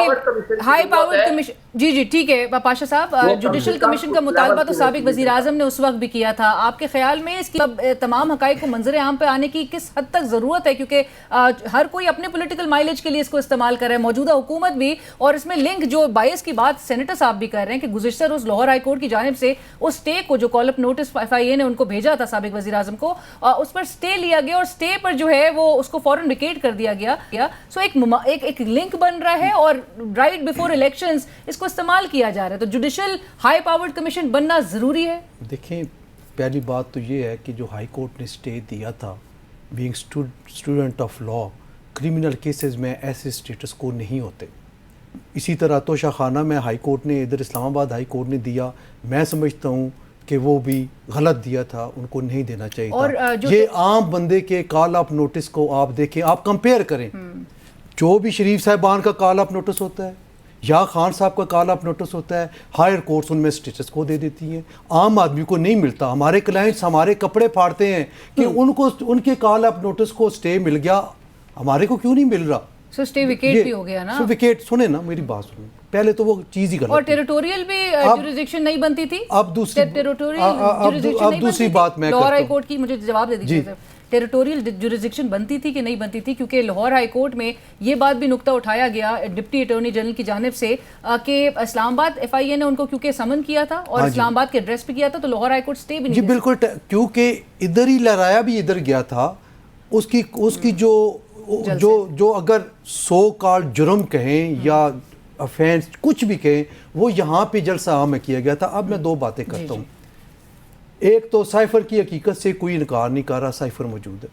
Speaker 1: ہائی پاورڈ کمیشن, جی ٹھیک ہے پاشا صاحب, جوڈیشل کمیشن کا مطالبہ تو سابق وزیر اعظم نے اس وقت بھی کیا تھا. آپ کے خیال میں اس کی تمام حقائق کو منظر عام پہ آنے کی کس حد تک ضرورت ہے, کیونکہ ہر کوئی اپنے پولیٹیکل مائلیج کے لیے اس کو استعمال کر رہا ہے, موجودہ حکومت بھی, اور اس میں لنک جو بائس کی بات سینیٹر صاحب بھی کر رہے ہیں کہ گزشتہ روز لاہور ہائی کورٹ کی جانب سے اس اسٹے کو جو کال اپ نوٹس ایف آئی اے نے ان کو بھیجا تھا سابق وزیر اعظم کو, اس پر اسٹے لیا گیا, اور اسٹے پر جو ہے وہ اس کو فوراً ویکیٹ کر دیا گیا. سو ایک لنک بن رہا ہے, اور رائٹ بیفور الیکشنز اس کو استعمال کیا جا رہا ہے. تو جوڈیشل ہائی پاورڈ کمیشن بننا ضروری ہے.
Speaker 13: دیکھیں پہلی بات تو یہ ہے کہ جو ہائی کورٹ نے اسٹے دیا تھا, being student of law, criminal cases میں ایسے اسٹیٹس کو نہیں ہوتے. اسی طرح توشہ خانہ میں ہائی کورٹ نے, ادھر اسلام آباد ہائی کورٹ نے دیا, میں سمجھتا ہوں کہ وہ بھی غلط دیا تھا, ان کو نہیں دینا چاہیے تھا. یہ عام بندے کے کال اپ نوٹس کو آپ دیکھیں, آپ کمپیئر کریں, جو بھی شریف صاحبان کا کال اپ نوٹس ہوتا ہے یا خان صاحب کا کال اپ نوٹس ہوتا ہے, ہائر کورٹس ان میں اسٹیٹس کو دے دیتی ہیں, عام آدمی کو نہیں ملتا. ہمارے کلائنٹس ہمارے کپڑے پھاڑتے ہیں کہ ان کے کال اپ نوٹس کو اسٹے مل گیا, ہمارے کو کیوں نہیں مل رہا.
Speaker 1: سو اسٹے ویکیٹ بھی ہو گیا نا.
Speaker 13: سو ویکیٹ, سنیں نا میری بات سنیں, پہلے تو وہ چیز ہی غلط,
Speaker 1: اور ٹیریٹوریل بھی جوریسڈکشن نہیں بنتی تھی.
Speaker 13: اب دوسری بات میں
Speaker 1: لاہور ہائی کورٹ کی, مجھے جواب دے دیجیے, ٹیریٹوریل جوریسڈکشن بنتی تھی کہ نہیں بنتی تھی, کیونکہ لاہور ہائی کورٹ میں یہ بات بھی نقطہ اٹھایا گیا ڈپٹی اٹارنی جنرل کی جانب سے کہ اسلام آباد ایف آئی اے نے ان کو کیونکہ سمن کیا تھا اور اسلام آباد کے ایڈریس پہ کیا تھا, تو لاہور ہائی کورٹ اسٹے بھی نہیں.
Speaker 13: جی بالکل, کیونکہ ادھر ہی لہرایا بھی ادھر گیا تھا, اس کی جو اگر سو کال جرم کہیں یا افینس کچھ بھی کہیں, وہ یہاں پہ جلسہ عام میں کیا گیا تھا. اب میں دو باتیں کرتا ہوں. ایک تو سائفر کی حقیقت سے کوئی انکار نہیں کر رہا, سائفر موجود ہے.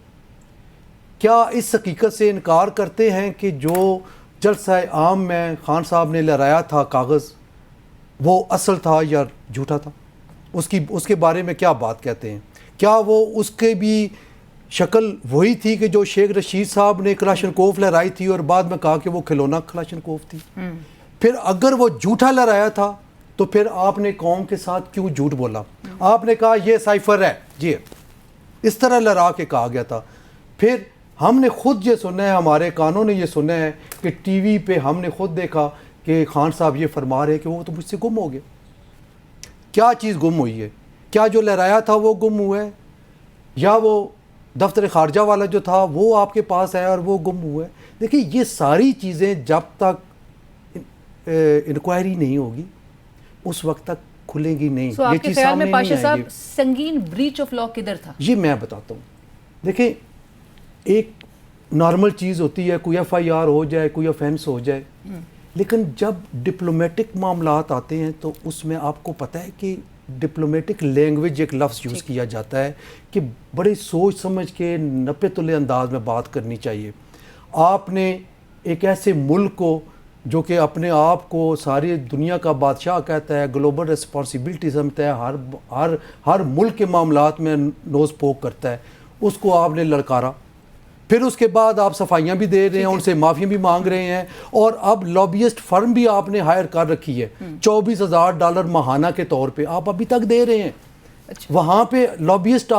Speaker 13: کیا اس حقیقت سے انکار کرتے ہیں کہ جو جلسہ عام میں خان صاحب نے لہرایا تھا کاغذ, وہ اصل تھا یا جھوٹا تھا؟ اس کے بارے میں کیا بات کہتے ہیں؟ کیا وہ اس کے بھی شکل وہی تھی کہ جو شیخ رشید صاحب نے کلاشنکوف لہرائی تھی اور بعد میں کہا کہ وہ کھلونا کلاشنکوف تھی. پھر اگر وہ جھوٹا لہرایا تھا تو پھر آپ نے قوم کے ساتھ کیوں جھوٹ بولا؟ آپ نے کہا یہ سائفر ہے جی، اس طرح لہرا کے کہا گیا تھا. پھر ہم نے خود یہ سنا ہے، ہمارے کانوں نے یہ سنا ہے کہ ٹی وی پہ ہم نے خود دیکھا کہ خان صاحب یہ فرما رہے کہ وہ تو مجھ سے گم ہو گیا. کیا چیز گم ہوئی ہے؟ کیا جو لہرایا تھا وہ گم ہوا ہے، یا وہ دفتر خارجہ والا جو تھا وہ آپ کے پاس ہے اور وہ گم ہوا ہے؟ دیکھیں یہ ساری چیزیں جب تک انکوائری نہیں ہوگی اس وقت تک کھلیں گی نہیں.
Speaker 1: یہ چیز سامنے نہیں آئے گی. صاحب سنگین بریچ آف لا کدھر تھا؟
Speaker 13: یہ میں بتاتا ہوں. دیکھیں ایک نارمل چیز ہوتی ہے، کوئی ایف آئی آر ہو جائے، کوئی آفینس ہو جائے، لیکن جب ڈپلومیٹک معاملات آتے ہیں تو اس میں آپ کو پتہ ہے کہ ڈپلومیٹک لینگویج ایک لفظ یوز کیا جاتا ہے کہ بڑے سوچ سمجھ کے نپے تلے انداز میں بات کرنی چاہیے. آپ نے ایک ایسے ملک کو جو کہ اپنے آپ کو ساری دنیا کا بادشاہ کہتا ہے، گلوبل ریسپانسبلٹی سمجھتا ہے، ہر ملک کے معاملات میں نوز پوک کرتا ہے، اس کو آپ نے للکارا. پھر اس کے بعد آپ صفائیاں بھی دے رہے ہیں، ان سے معافی بھی مانگ رہے ہیں، اور اب لابیسٹ فرم بھی آپ نے ہائر کر رکھی ہے $24,000 ماہانہ کے طور پہ آپ ابھی تک دے رہے ہیں. وہاں پہ لابیسٹ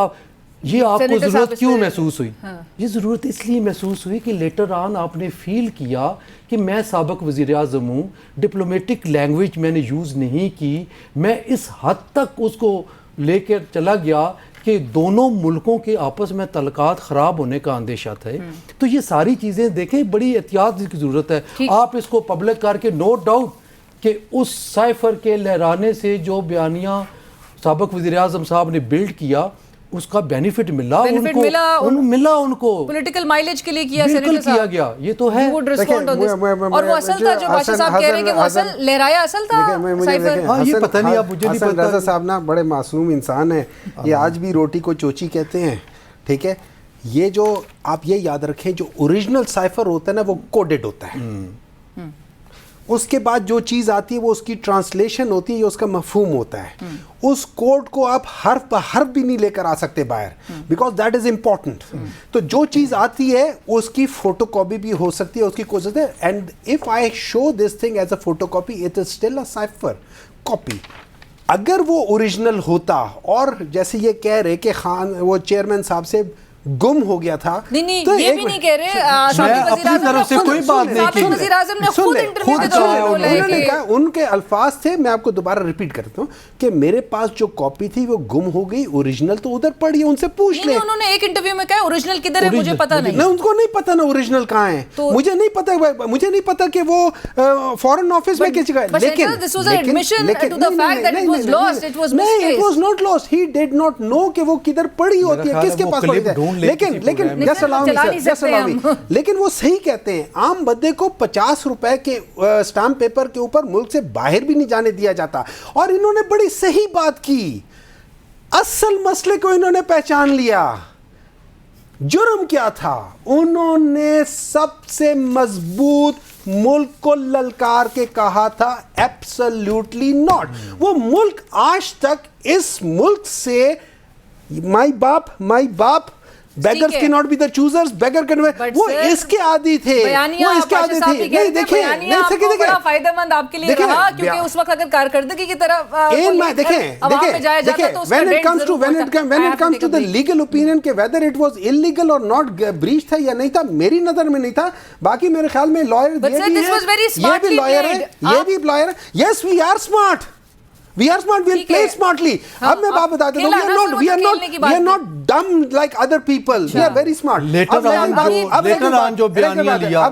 Speaker 13: یہ آپ کو ضرورت کیوں محسوس ہوئی؟ یہ ضرورت اس لیے محسوس ہوئی کہ لیٹر آن آپ نے فیل کیا کہ میں سابق وزیر اعظم ہوں، ڈپلومیٹک لینگویج میں نے یوز نہیں کی، میں اس حد تک اس کو لے کر چلا گیا کہ دونوں ملکوں کے آپس میں تعلقات خراب ہونے کا اندیشہ تھا. تو یہ ساری چیزیں دیکھیں بڑی احتیاط کی ضرورت ہے. آپ اس کو پبلک کر کے نو ڈاؤٹ کہ اس سائفر کے لہرانے سے جو بیانیہ سابق وزیر اعظم صاحب نے بلڈ کیا اس کا بینیفٹ ملا ان کو
Speaker 1: پولیٹیکل مائلیج کے لیے کیا
Speaker 13: بالکل کیا گیا. یہ تو ہے
Speaker 1: اور وہ اصل تھا جو بادشاہ صاحب کہہ رہے ہیں کہ وہ اصل لہرایا اصل تھا سائفر.
Speaker 13: یہ پتہ نہیں اب مجھے نہیں پتا.
Speaker 14: رضا صاحب نا بڑے معصوم انسان ہیں، یہ آج بھی روٹی کو چوچی کہتے ہیں. ٹھیک ہے، یہ جو آپ یہ یاد رکھیں جو اوریجنل سائفر ہوتا ہے نا وہ کوڈڈ ہوتا ہے، اس کے بعد جو چیز آتی ہے وہ اس کی ٹرانسلیشن ہوتی ہے، یہ اس کا مفہوم ہوتا ہے. اس کوڈ کو آپ حرف بہ حرف بھی نہیں لے کر آ سکتے باہر، بیکاز دیٹ از امپورٹنٹ. تو جو چیز آتی ہے اس کی فوٹو کاپی بھی ہو سکتی ہے، اس کی کوشش ہے. And if I show this thing as a photo copy it is still a cipher copy. اگر وہ اوریجنل ہوتا اور جیسے یہ کہہ رہے کہ خان وہ چیئرمین صاحب سے گم ہو گیا تھا،
Speaker 1: نہیں یہ بھی نہیں کہہ رہے.
Speaker 13: اپنی طرف سے کوئی بات نہیں کی.
Speaker 1: وزیر اعظم نے خود انٹرویو کے دوران بولا ہے کہ
Speaker 14: ان کے الفاظ تھے، میں آپ کو دوبارہ ریپیٹ کرتا ہوں کہ میرے پاس جو کاپی تھی وہ گم ہو گئی، اوریجنل تو ادھر پڑی ہے، ان سے پوچھ لیں.
Speaker 1: انہوں نے ایک انٹرویو میں کہا اوریجنل کدھر ہے مجھے پتہ نہیں.
Speaker 14: ان کو نہیں پتا نا اوریجنل کہاں ہے، مجھے نہیں پتا کہ وہ فارن آفس میں کس جگہ. لیکن it was not lost. He did not know کہ وہ کدھر پڑی ہوتی ہے، کس کے پاس پڑی ہے. لیکن وہ صحیح کہتے ہیں، عام بندے کو $50 کے اسٹامپ پیپر کے اوپر ملک سے باہر بھی نہیں جانے دیا جاتا. اور انہوں نے بڑی صحیح بات کی، اصل مسئلے کو انہوں نے پہچان لیا. جرم کیا تھا؟ انہوں نے سب سے مضبوط ملک کو للکار کے کہا تھا ایبسلیوٹلی ناٹ. وہ ملک آج تک اس ملک سے مائی باپ beggars cannot be the choosers, beggar can be. وہ اس کے عادی تھے، وہ اس کے عادی تھے. نہیں دیکھیں
Speaker 1: بڑا فائدہ مند آپ کے لیے رہا کیونکہ اس وقت اگر کارکردگی کی طرف
Speaker 14: when it comes to the legal opinion کہ whether it was illegal or not breach تھا یا نہیں تھا، میری نظر میں نہیں تھا. باقی میرے خیال میں لائر یہ بھی لائر ہے. Yes, we are smart. We are smart, we'll play smartly. اب میں بات بتاتا ہوں، we are not dumb like other people. We are very smart. اب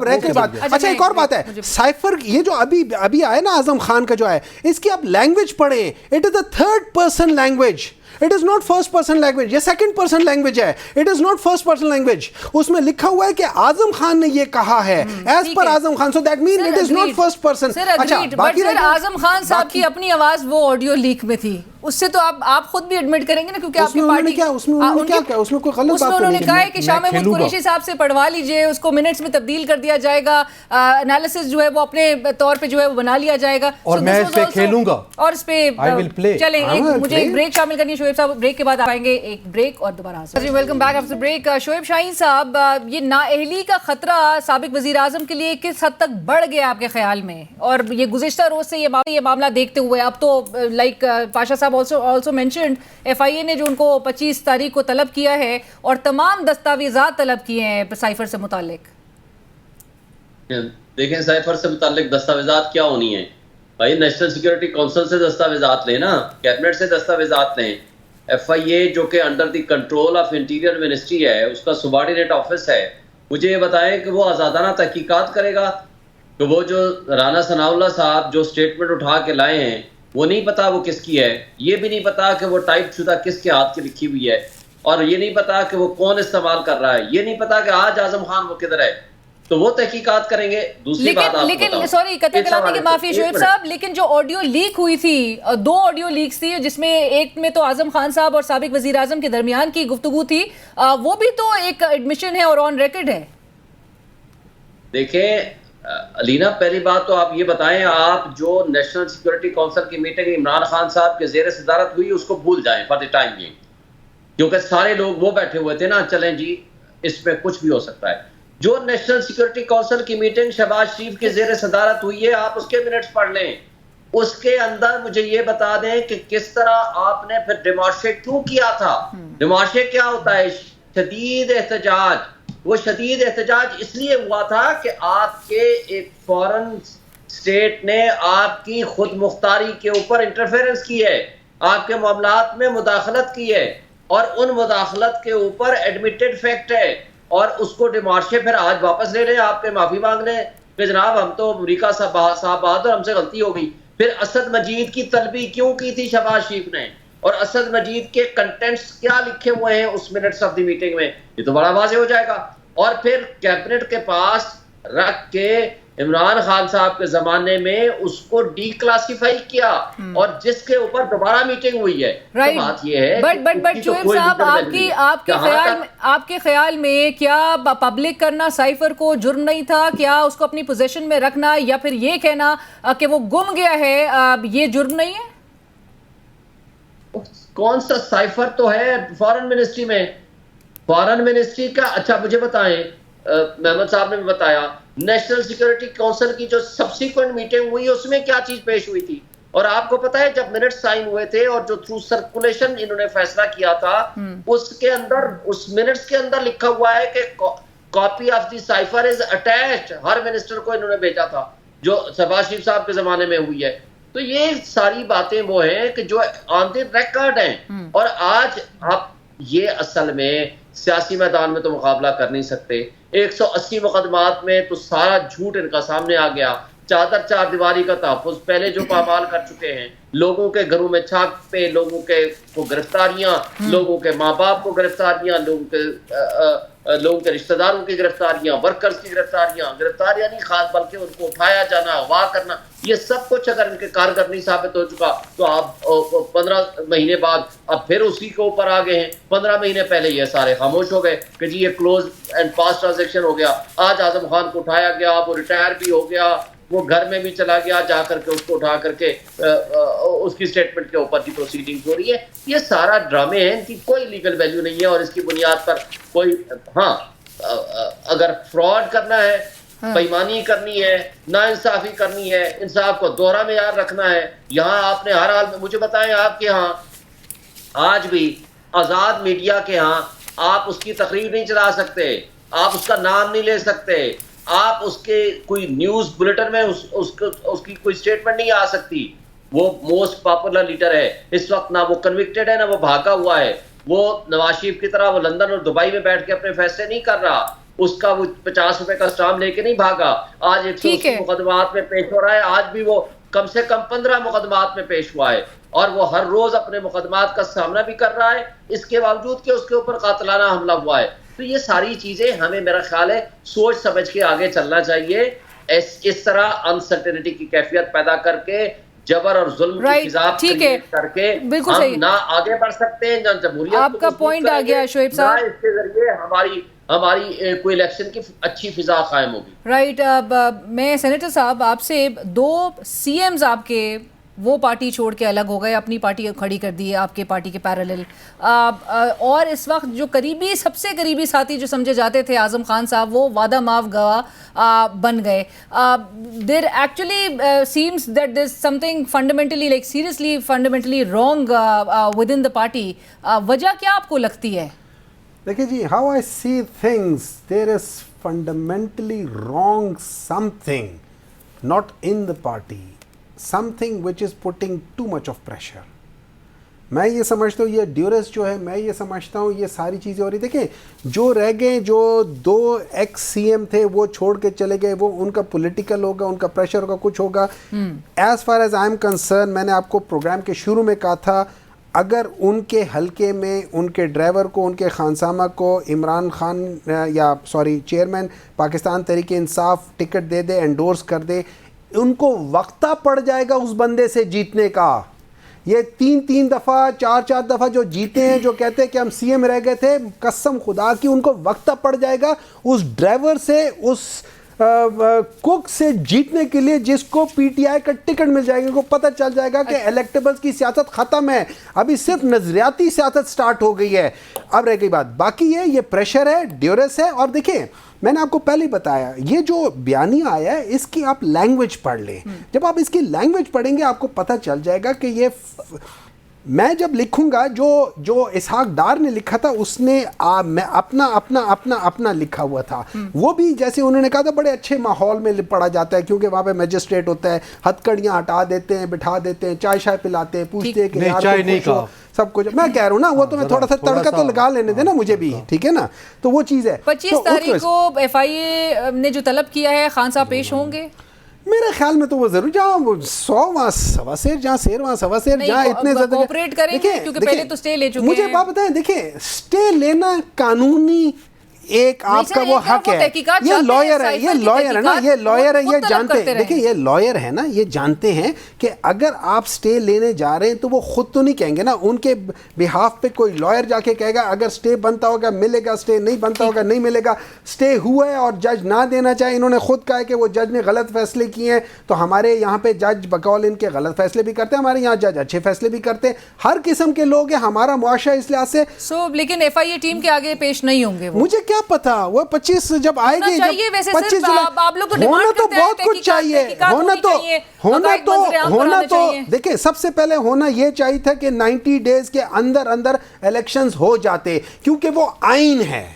Speaker 14: رہ کے بات. اچھا ایک اور بات ہے، سائفر یہ جو ابھی آئے نا اعظم خان کا جو ہے، اس کی آپ لینگویج پڑھیں. It is a third person language. It is not first person language. یہ second person language ہے. It is not first person language. اس میں لکھا ہوا ہے کہ اعظم خان نے یہ کہا ہے as per Azam Khan. So that means it is not first person.
Speaker 1: اچھا باقی اعظم خان صاحب کی اپنی آواز وہ آڈیو لیک میں تھی. اس سے تو آپ خود بھی ایڈمٹ کریں گے نا, کیونکہ آپ کی پارٹی
Speaker 14: اس میں کوئی غلط بات
Speaker 1: انہوں نے کہا ہے کہ شاہ محمود قریشی صاحب سے پڑھوا لیجئے, اس کو منٹس میں تبدیل کر دیا جائے گا, انالیسس جو ہے وہ اپنے طور پہ جو ہے وہ بنا لیا جائے گا,
Speaker 13: اور میں اس پہ کھیلوں گا,
Speaker 1: اور اس پہ چلیں مجھے ایک بریک شامل کرنی ہے. شعیب صاحب بریک کے بعد آئیں گے, ایک بریک اور دوبارہ حاضر. Welcome back after break. Shoaib Shaheen صاحب, یہ نااہلی کا خطرہ سابق وزیر اعظم کے لیے کس حد تک بڑھ گیا آپ کے خیال میں, اور یہ گزشتہ روز سے یہ معاملہ دیکھتے ہوئے اب تو لائک پاشا صاحب آلسو مینشنڈ ایف آئی اے نے جو ان کو 25 تاریخ کو طلب کیا ہے اور تمام دستاویزات طلب کیے ہیں سائفر سے متعلق.
Speaker 15: دیکھیں سائفر سے متعلق دستاویزات کیا ہونی ہیں بھائی, نیشنل سیکیورٹی کونسل سے دستاویزات لیں نا, کیبنٹ سے دستاویزات لیں. ایف آئی اے جو کہ under the control of interior ministry ہے, اس کا سبارڈینیٹ آفس ہے, مجھے یہ بتائیں کہ وہ آزادانہ تحقیقات کرے گا کہ وہ جو رانا ثناء اللہ صاحب جو سٹیٹمنٹ اٹھا کے لائے ہیں وہ نہیں پتا وہ کس کی ہے, یہ بھی نہیں پتا کہ وہ ٹائپ شدہ کس کے ہاتھ کی لکھی ہوئی ہے, اور یہ نہیں پتا کہ وہ کون استعمال کر رہا ہے, یہ نہیں پتا کہ آج اعظم خان وہ کدھر ہے, تو وہ تحقیقات کریں گے. دوسری بات
Speaker 1: لیکن سوری قطع کلامی کی معافی شعیب صاحب, لیکن جو آڈیو لیک ہوئی تھی, 2 آڈیو لیکس تھی, جس میں ایک میں تو اعظم خان صاحب اور سابق وزیر اعظم کے درمیان کی گفتگو تھی, وہ بھی تو ایک ایڈمیشن ہے اور آن ریکارڈ ہے.
Speaker 15: دیکھیں علینا, پہلی بات تو آپ یہ بتائیں, آپ جو نیشنل سیکورٹی کونسل کی میٹنگ عمران خان صاحب کے زیر صدارت ہوئی اس کو بھول جائیں فار دی ٹائم بینگ, کیونکہ سارے لوگ وہ بیٹھے ہوئے تھے نا, چلیں جی اس میں کچھ بھی ہو سکتا ہے. جو نیشنل سیکورٹی کونسل کی میٹنگ شہباز شریف کے زیر صدارت ہوئی ہے, آپ اس کے منٹس پڑھ لیں, اس کے اندر مجھے یہ بتا دیں کہ کس طرح آپ نے پھر ڈیمارشے کیوں کیا تھا. ڈیمارشے کیا ہوتا ہے؟ شدید احتجاج. وہ شدید احتجاج اس لیے ہوا تھا کہ آپ کے ایک فورن سٹیٹ نے آپ کی خود مختاری کے اوپر انٹرفیرنس کی ہے, آپ کے معاملات میں مداخلت کی ہے, اور ان مداخلت کے اوپر ایڈمیٹڈ فیکٹ ہے, اور اس کو ڈیمارشے پھر آج واپس لے رہے ہیں, آپ کے معافی مانگ رہے ہیں کہ جناب ہم تو امریکہ صاحب بہادر, ہم سے غلطی ہو گئی. پھر اسد مجید کی طلبی کیوں کی تھی شہباز شریف نے, اور اسد مجید کے کنٹینٹس کیا لکھے ہوئے ہیں اس منٹس آف دی میٹنگ میں, یہ تو بڑا واضح ہو جائے گا. اور پھر کیبنٹ کے پاس رکھ کے عمران خان صاحب کے زمانے میں اس کو ڈی کلاسیفائی کیا, اور جس کے اوپر دوبارہ میٹنگ ہوئی ہے. بات یہ ہے
Speaker 1: بٹ شعیب صاحب, آپ کے خیال میں کیا پبلک کرنا سائفر کو جرم نہیں تھا؟ کیا اس کو اپنی پوزیشن میں رکھنا یا پھر یہ کہنا کہ وہ گم گیا ہے یہ جرم نہیں ہے؟
Speaker 15: کون سا سائفر تو ہے فارن منسٹری میں, فارن منسٹری کا. اچھا مجھے بتائیں, محمد صاحب نے بھی بتایا, نیشنل سیکورٹی کونسل کی جو سبسیکوینٹ میٹنگ ہوئی اس میں کیا چیز پیش ہوئی تھی, اور آپ کو پتا ہے جب منٹ سائن ہوئے تھے اور جو تھرو سرکولیشن انہوں نے فیصلہ کیا تھا, اس کے اندر اس منٹس کے اندر لکھا ہوا ہے کہ copy of the cipher is attached, Hare minister کو انہوں نے بھیجا تھا, جو شہباز شریف صاحب کے زمانے میں ہوئی ہے. تو یہ ساری باتیں وہ ہیں کہ جو آن دی ریکارڈ ہیں, اور آج آپ یہ اصل میں سیاسی میدان میں تو مقابلہ کر نہیں سکتے. 180 مقدمات میں تو سارا جھوٹ ان کا سامنے آ گیا. چادر چار دیواری کا تحفظ پہلے جو پامال کر چکے ہیں, لوگوں کے گھروں میں چھاپ پہ لوگوں کے کو گرفتاریاں, لوگوں کے ماں باپ کو گرفتاریاں, لوگوں کے رشتہ داروں کی گرفتاریاں, ورکرز کی گرفتاریاں نہیں خاص بلکہ ان کو اٹھایا جانا, اغوا کرنا, یہ سب کچھ اگر ان کے کارگر نہیں ثابت ہو چکا تو آپ 15 مہینے بعد اب پھر اسی کے اوپر آ گئے ہیں. 15 مہینے پہلے یہ سارے خاموش ہو گئے کہ جی یہ کلوز اینڈ پاس ٹرانزیکشن ہو گیا. آج اعظم خان کو اٹھایا گیا, وہ ریٹائر بھی ہو گیا, وہ گھر میں بھی چلا گیا, جا کر کے اس کو اٹھا کر کے اس کی سٹیٹمنٹ کے اوپر کی پروسیڈنگ ہو رہی ہے. یہ سارا ڈرامے ہیں, ان کی کوئی لیگل ویلیو نہیں ہے, اور اس کی بنیاد پر کوئی ہاں اگر فراڈ کرنا ہے, بےایمانی کرنی ہے, نا انصافی کرنی ہے, انصاف کو دوہرا معیار رکھنا ہے. یہاں آپ نے ہر حال میں مجھے بتائیں, آپ کے ہاں آج بھی آزاد میڈیا کے ہاں آپ اس کی تقریر نہیں چلا سکتے, آپ اس کا نام نہیں لے سکتے, آپ اس کے کوئی نیوز بلیٹن میں اس کی کوئی سٹیٹمنٹ نہیں آ سکتی. وہ موسٹ پاپولر لیڈر ہے اس وقت, نہ وہ کنوکٹڈ ہے نہ وہ بھاگا ہوا ہے. وہ نواز شریف کی طرح وہ لندن اور دبئی میں بیٹھ کے اپنے فیصلے نہیں کر رہا, اس کا وہ 50 روپے کا اسٹامپ لے کے نہیں بھاگا. آج 180 مقدمات میں پیش ہو رہا ہے, آج بھی وہ کم سے کم 15 مقدمات میں پیش ہوا ہے, اور وہ ہر روز اپنے مقدمات کا سامنا بھی کر رہا ہے, اس کے باوجود کہ اس کے اوپر قاتلانہ حملہ ہوا ہے. تو یہ ساری چیزیں ہمیں میرا خیال ہے سوچ سمجھ کے آگے چلنا چاہیے. اس طرح انسرٹینٹی کی کیفیت پیدا کر کے جبر اور ظلم کی فضا کریٹ کر کے ہم نہ آگے بڑھ سکتے ہیں، نہ جمہوریت
Speaker 1: آپ کا پوائنٹ آ گیا شعیب صاحب،
Speaker 15: نہ اس کے ذریعے ہماری کوئی الیکشن کی اچھی فضا قائم ہوگی.
Speaker 1: رائٹ. میں سینیٹر صاحب آپ سے 2 CMs آپ کے وہ پارٹی چھوڑ کے الگ ہو گئے، اپنی پارٹی کھڑی کر دی ہے آپ کے پارٹی کے پیرالل، اور اس وقت جو سب سے قریبی ساتھی جو سمجھے جاتے تھے اعظم خان صاحب، وہ وعدہ معاف گواہ بن گئے. There actually seems that there something fundamentally like seriously fundamentally wrong with in the party. وجہ کیا آپ کو لگتی ہے؟
Speaker 14: دیکھیں جی، how I see things, there is fundamentally wrong something not in the party, something which is putting too much of pressure. میں یہ سمجھتا ہوں یہ ڈیورس جو ہے، میں یہ سمجھتا ہوں یہ ساری چیزیں ہو رہی. دیکھیں جو رہ گئے، جو 2 ایکس CM تھے وہ چھوڑ کے چلے گئے، وہ ان کا پولیٹیکل ہوگا، ان کا پریشر ہوگا، کچھ ہوگا. As far as I am concern, میں نے آپ کو پروگرام کے شروع میں کہا تھا، اگر ان کے حلقے میں ان کے ڈرائیور کو، ان کے خانسامہ کو عمران خان چیئرمین پاکستان تحریک انصاف ٹکٹ دے دے، انڈورس کر دے، ان کو وقتہ پڑ جائے گا اس بندے سے جیتنے کا. یہ 3 دفعہ 4 دفعہ جو جیتے ہیں، جو کہتے ہیں کہ ہم CM رہ گئے تھے، قسم خدا کی ان کو وقتہ پڑ جائے گا اس ڈرائیور سے، اس کوک سے جیتنے کے لیے جس کو PTI کا ٹکٹ مل جائے گا. ان کو پتہ چل جائے گا کہ الیکٹیبلز کی سیاست ختم ہے، ابھی صرف نظریاتی سیاست سٹارٹ ہو گئی ہے. اب رہ گئی بات، باقی یہ پریشر ہے، ڈیورس ہے. اور دیکھیں میں نے آپ کو پہلے ہی بتایا، یہ جو بیانیہ آیا ہے اس کی آپ لینگویج پڑھ لیں. جب آپ اس کی لینگویج پڑھیں گے آپ کو پتہ چل جائے گا کہ یہ میں جب لکھوں گا جو اسحاق ڈار نے لکھا تھا، اس نے میں اپنا لکھا ہوا تھا. وہ بھی جیسے انہوں نے کہا تھا بڑے اچھے ماحول میں پڑھا جاتا ہے، کیونکہ وہاں پہ میجسٹریٹ ہوتا ہے، ہتھکڑیاں ہٹا دیتے ہیں، بٹھا دیتے ہیں، چائے پلاتے ہیں، پوچھتے ہیں کہ
Speaker 13: چائے نہیں کہا
Speaker 14: سب کچھ. میں کہہ رہا ہوں نا، وہ تو میں تھوڑا سا تڑکا تو لگا لینے دے نا مجھے بھی، ٹھیک ہے نا. تو وہ چیز ہے.
Speaker 1: 25 تاریخ کو FIA نے جو طلب کیا ہے، خان صاحب پیش ہوں گے؟
Speaker 14: میرے خیال میں تو وہ ضرور، جہاں 100 وہاں سوا سیر، جہاں سیر وہاں سوا سیر، جہاں اتنے زیادہ
Speaker 1: کوپریٹ کریں گے، کیونکہ پہلے تو سٹے لے چکے ہیں.
Speaker 14: مجھے بات بتائیں، دیکھیں سٹے لینا قانونی ایک آپ کا وہ حق ہے. یہ لائر ہے، یہ لائر ہے نا، یہ لائر ہے، یہ جانتے ہیں. دیکھیں یہ لائر ہے نا، یہ جانتے ہیں کہ اگر آپ سٹے لینے جا رہے ہیں تو وہ خود تو نہیں کہیں گے نا، ان کے بہاف پہ کوئی لائر جا کے کہے گا اگر سٹے بنتا ہوگا ملے گا، سٹے نہیں بنتا ہوگا نہیں ملے گا. سٹے ہوا ہے اور جج نہ دینا چاہے، انہوں نے خود کہا ہے کہ وہ جج نے غلط فیصلے کیے ہیں. تو ہمارے یہاں پہ جج بقول ان کے غلط فیصلے بھی کرتے ہیں، ہمارے یہاں جج اچھے فیصلے بھی کرتے ہیں. ہر قسم کے لوگ ہیں ہمارا معاشرہ اس لحاظ سے.
Speaker 1: لیکن FIA ٹیم کے آگے پیش نہیں ہوں گے.
Speaker 14: مجھے کیا پتا، وہ 25 جب آئے گی، 25 ہونا تو بہت کچھ چاہیے، ہونا تو دیکھیں سب سے پہلے ہونا یہ چاہیے تھا کہ 90 ڈیز کے اندر الیکشنز ہو جاتے، کیونکہ وہ آئین ہے.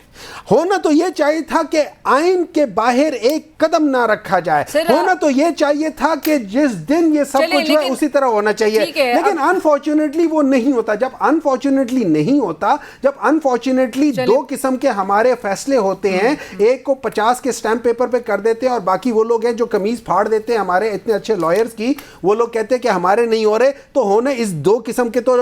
Speaker 14: ہونا تو یہ چاہیے تھا کہ آئین کے باہر ایک قدم نہ رکھا جائے. ہونا تو یہ چاہیے تھا کہ جس دن یہ سب کچھ ہوا اسی طرح ہونا چاہیے. لیکن انفارچونیٹلی وہ نہیں ہوتا. جب انفارچونیٹلی نہیں ہوتا، جب انفارچونیٹلی 2 قسم کے ہمارے فیصلے ہوتے ہیں، ایک کو 50 کے سٹیمپ پیپر پہ کر دیتے ہیں اور باقی وہ لوگ ہیں جو قمیض پھاڑ دیتے ہیں ہمارے اتنے اچھے لائرز کی، وہ لوگ کہتے ہیں کہ ہمارے نہیں ہو رہے. تو ہونا اس 2 قسم کے تو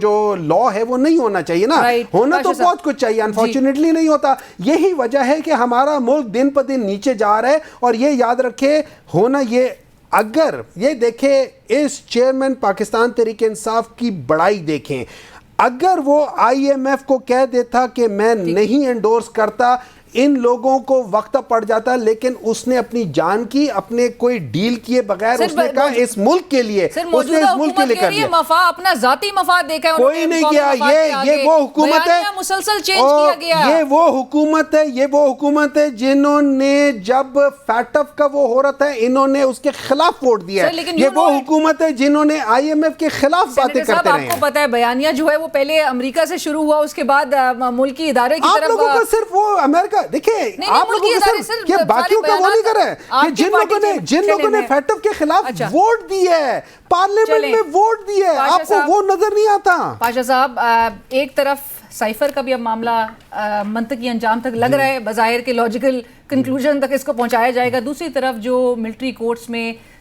Speaker 14: جو لا ہے وہ نہیں ہونا چاہیے نا. ہونا تو بہت کچھ چاہیے، انفارچونیٹلی نہیں ہوتا. یہی وجہ ہے کہ ہمارا ملک دن پہ دن نیچے جا رہا ہے. اور یہ یاد رکھے ہونا یہ، اگر یہ دیکھیں اس چیئرمین پاکستان تحریک انصاف کی بڑائی دیکھیں، اگر وہ IMF کو کہہ دیتا کہ میں نہیں انڈورس کرتا، ان لوگوں کو وقت پڑ جاتا، لیکن اس نے اپنی جان کی، اپنے کوئی ڈیل کیے بغیر اس نے کہا اس ملک کے لیے، اس نے اس ملک کے لیے کر دیا.
Speaker 1: مفاد اپنا ذاتی مفاد دیکھا ہے،
Speaker 14: کوئی نہیں کیا. یہ وہ حکومت ہے،
Speaker 1: مسلسل چینج کیا گیا.
Speaker 14: یہ وہ حکومت ہے جنہوں نے جب فیٹف کا وہ ہو رہا تھا انہوں نے اس کے خلاف ووٹ دیا. یہ وہ حکومت ہے جنہوں نے IMF کے خلاف باتیں کرتے رہے ہیں.
Speaker 1: آپ کو پتا ہے بیانیہ جو ہے وہ پہلے امریکہ سے شروع ہوا، اس کے بعد ملکی ادارے کی طرف.
Speaker 14: آپ لوگوں کو صرف وہ امریکہ دیکھیں، آپ لوگوں کو صرف یہ باقیوں کا وہ نہیں کر رہے ہیں کہ جن لوگوں نے فیٹف کے خلاف ووٹ دیا ہے، پارلیمنٹ میں ووٹ دیا ہے، آپ کو وہ نظر نہیں آتا.
Speaker 1: پاشا صاحب، ایک طرف سائفر کا بھی اب معاملہ منطقی انجام تک لگ رہا ہے، بظاہر کے لاجیکل کنکلوژن تک اس کو پہنچایا جائے گا. دوسری طرف جو ملٹری کورٹس میں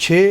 Speaker 13: 6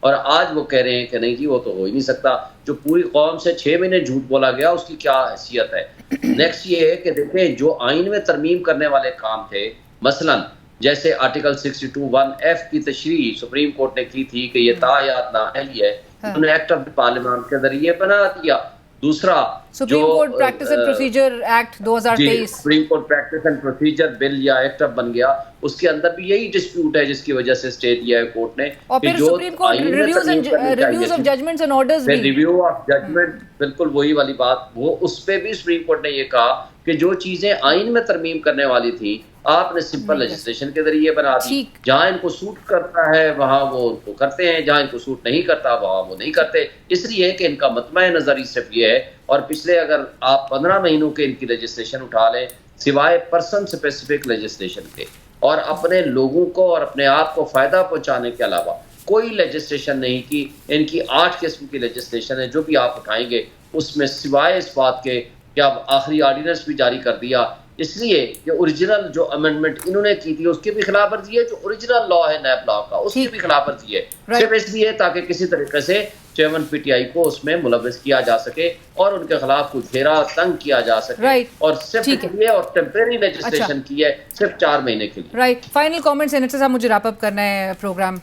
Speaker 15: اور آج وہ کہہ رہے ہیں کہ نہیں جی وہ تو ہو ہی نہیں سکتا. جو پوری قوم سے 6 مہینے جھوٹ بولا گیا اس کی کیا حیثیت ہے. نیکسٹ یہ ہے کہ دیکھیں جو آئین میں ترمیم کرنے والے کام تھے, مثلا جیسے آرٹیکل 62(1)(f) کی تشریح سپریم کورٹ نے کی تھی کہ یہ تاحیات نااہلی ہے, انہوں نے ایکٹ آف پارلیمان کے ذریعے بنا دیا. دوسرا
Speaker 1: supreme court practice and procedure act 2023
Speaker 15: supreme court practice and procedure bill یا ایکٹ بن گیا, اس کے اندر بھی یہی ڈسپیوٹ ہے جس کی وجہ سے اسٹے دیا ہے کورٹ نے.
Speaker 1: اور پھر supreme court reviews of judgments and orders بھی,
Speaker 15: ریویو آف ججمنٹ, بالکل وہی والی بات, وہ اس پہ بھی سپریم کورٹ نے یہ کہا کہ جو چیزیں آئین میں ترمیم کرنے والی تھیں آپ نے سمپل لیجسلیشن کے ذریعے بنا دی. جہاں ان کو سوٹ کرتا ہے وہاں وہ ان کو کرتے ہیں, جہاں ان کو سوٹ نہیں کرتا وہاں وہ نہیں کرتے. اس لیے کہ ان کا مطمع نظری صرف یہ ہے, اور پچھلے اگر آپ 15 مہینوں کے ان کی لیجسلیشن اٹھا لیں سوائے پرسن اسپیسیفک لیجسلیشن کے اور اپنے لوگوں کو اور اپنے آپ کو فائدہ پہنچانے کے علاوہ کوئی لیجسلیشن نہیں کی. ان کی 8 قسم کی لیجسلیشن ہے جو بھی آپ اٹھائیں گے اس میں سوائے اس بات کے کہ اب آخری آرڈیننس بھی جاری کر دیا, اس لیے کہ اوریجنل جو امینڈمنٹ انہوں نے کی تھی اس کی بھی خلاف ورزی ہے, جو اوریجنل لا ہے نیب لا کا اس کی بھی خلاف ورزی ہے, صرف اس لیے تاکہ کسی طریقے سے چیئرمین پی ٹی آئی کو اس میں ملوث کیا جا سکے اور ان کے خلاف کچھ گھیرا تنگ کیا جا سکے, اور صرف یہ اور ٹیمپریری لیجسلیشن کی ہے صرف 4 مہینے کے لیے.
Speaker 1: رائٹ, فائنل کامنٹ سینیٹر صاحب, مجھے ریپ اپ کرنا ہے پروگرام.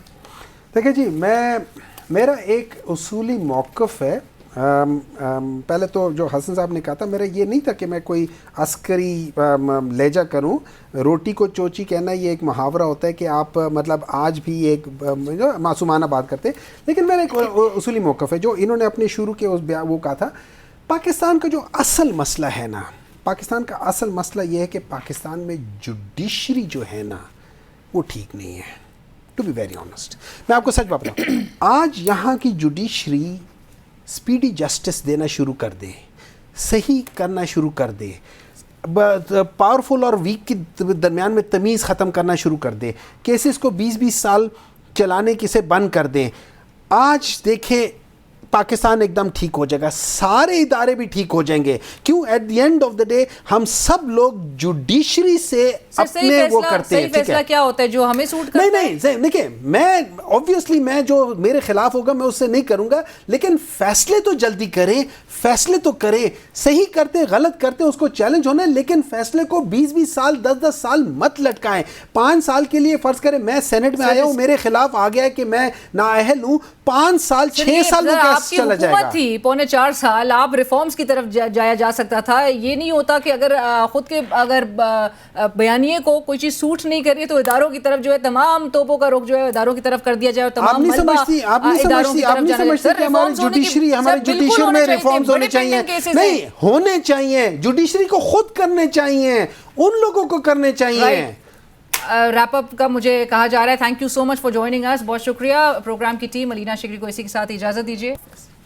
Speaker 14: دیکھیں جی, میرا ایک اصولی موقف ہے. پہلے تو جو حسن صاحب نے کہا تھا, میرا یہ نہیں تھا کہ میں کوئی عسکری لہجہ کروں. روٹی کو چوچی کہنا یہ ایک محاورہ ہوتا ہے کہ آپ مطلب آج بھی ایک معصومانہ بات کرتے ہیں, لیکن میرا ایک اصولی موقف ہے جو انہوں نے اپنے شروع کے وہ کہا تھا. پاکستان کا جو اصل مسئلہ ہے نا, پاکستان کا اصل مسئلہ یہ ہے کہ پاکستان میں جوڈیشری جو ہے نا وہ ٹھیک نہیں ہے. ٹو بی ویری آنیسٹ, میں آپ کو سچ بات بتاؤں, آج یہاں کی جوڈیشری سپیڈی جسٹس دینا شروع کر دے, صحیح کرنا شروع کر دے, پاورفل اور ویک کے درمیان میں تمیز ختم کرنا شروع کر دے, کیسز کو 20-20 سال چلانے کے سے بند کر دیں. آج دیکھیں پاکستان ایک دم ٹھیک ہو جائے گا, سارے ادارے بھی ٹھیک ہو جائیں گے. کیوں؟ At the end of the day ہم سب لوگ جوڈیشری سے اپنے وہ کرتے ہیں.
Speaker 1: فیصلہ کیا ہوتا ہے جو ہمیں سوٹ کرتا ہے؟
Speaker 14: نہیں, دیکھیں میں obviously میں جو میرے خلاف ہوگا میں اس سے نہیں کروں گا, لیکن فیصلے تو جلدی کریں, فیصلے تو کریں, صحیح کرتے غلط کرتے اس کو چیلنج ہونا ہے, لیکن فیصلے کو 20-20 سال 10-10 سال مت لٹکائیں. 5 سال کے لیے فرض کریں میں سینٹ میں آیا ہوں, میرے خلاف آ گیا ہے کہ میں نااہل ہوں, 5 سال 6 سال میں کیسے چلا جائے گا؟
Speaker 1: تھی 4.25 سال, آپ ریفارمز کی طرف جایا جا سکتا تھا. یہ نہیں ہوتا کہ اگر خود کے اگر بیانیے کو کوئی چیز سوٹ نہیں کر رہی تو اداروں کی طرف جو ہے تمام توپوں کا رخ جو ہے اداروں کی طرف کر دیا جائے, اور تمام ملبہ اداروں کی طرف جانا ہے.
Speaker 14: کہ ہماری جوڈیشری میں ریفارمز ہونے چاہیے, نہیں ہونے چاہیے, جوڈیشری کو خود کرنے چاہیے, ان لوگوں کو کرنے چاہیے.
Speaker 1: ریپ اپ کا مجھے کہا جا رہا ہے. Thank you so much for joining اس, بہت شکریہ. پروگرام کی ٹیم, علینا شگری کو اسی کے ساتھ اجازت دیجیے.